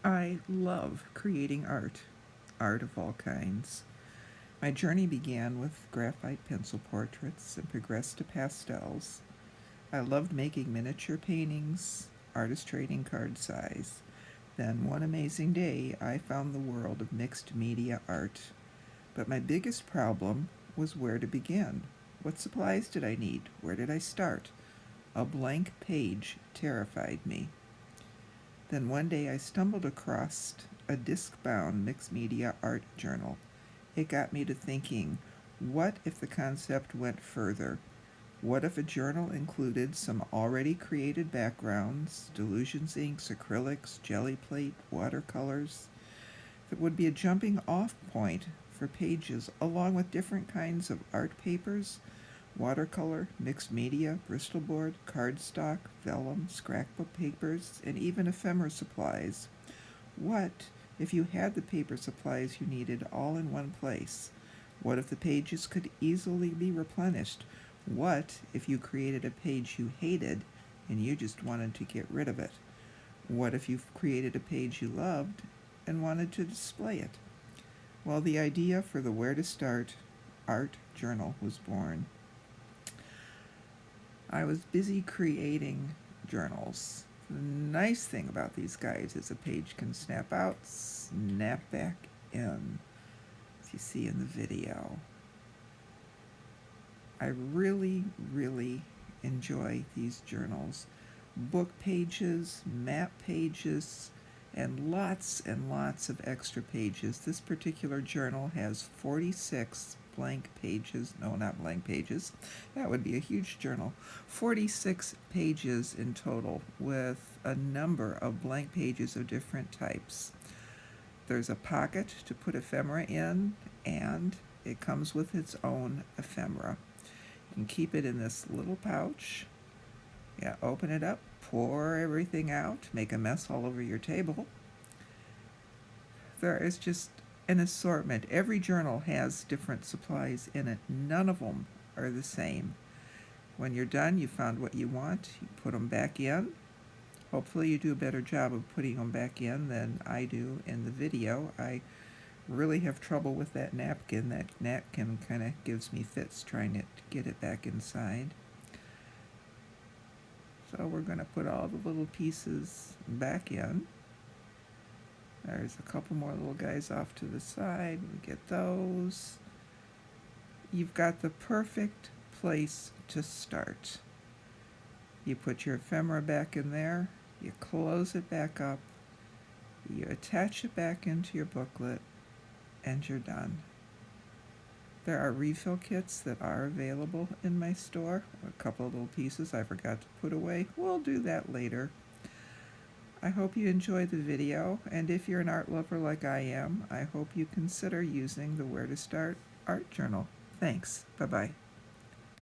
I love creating art of all kinds. My journey began with graphite pencil portraits and progressed to pastels. I loved making miniature paintings, artist trading card size. Then one amazing day, I found the world of mixed media art. But my biggest problem was where to begin. What supplies did I need? Where did I start? A blank page terrified me. Then one day I stumbled across a disc-bound mixed media art journal. It got me to thinking, what if the concept went further? What if a journal included some already created backgrounds, Delusions inks, acrylics, jelly plate, watercolors? It would be a jumping off point for pages along with different kinds of art papers, watercolor, mixed media, Bristol board, cardstock, vellum, scrapbook papers, and even ephemera supplies. What if you had the paper supplies you needed all in one place? What if the pages could easily be replenished? What if you created a page you hated and you just wanted to get rid of it? What if you created a page you loved and wanted to display it? Well, the idea for the Where to Start art journal was born. I was busy creating journals. The nice thing about these guys is a page can snap out, snap back in, as you see in the video. I really, really enjoy these journals. Book pages, map pages, and lots of extra pages. This particular journal has 46 blank pages. No, not blank pages. That would be a huge journal. 46 pages in total with a number of blank pages of different types. There's a pocket to put ephemera in, and it comes with its own ephemera. You can keep it in this little pouch. Yeah, open it up, pour everything out, make a mess all over your table. There is just an assortment. Every journal has different supplies in it. None of them are the same. When you're done, you found what you want, you put them back in. Hopefully you do a better job of putting them back in than I do in the video. I really have trouble with that napkin. That napkin kind of gives me fits trying to get it back inside. So we're going to put all the little pieces back in. There's a couple more little guys off to the side. We get those. You've got the perfect place to start. You put your ephemera back in there. You close it back up. You attach it back into your booklet, and you're done. There are refill kits that are available in my store. A couple of little pieces I forgot to put away. We'll do that later. I hope you enjoyed the video, and if you're an art lover like I am, I hope you consider using the Where to Start art journal. Thanks. Bye-bye.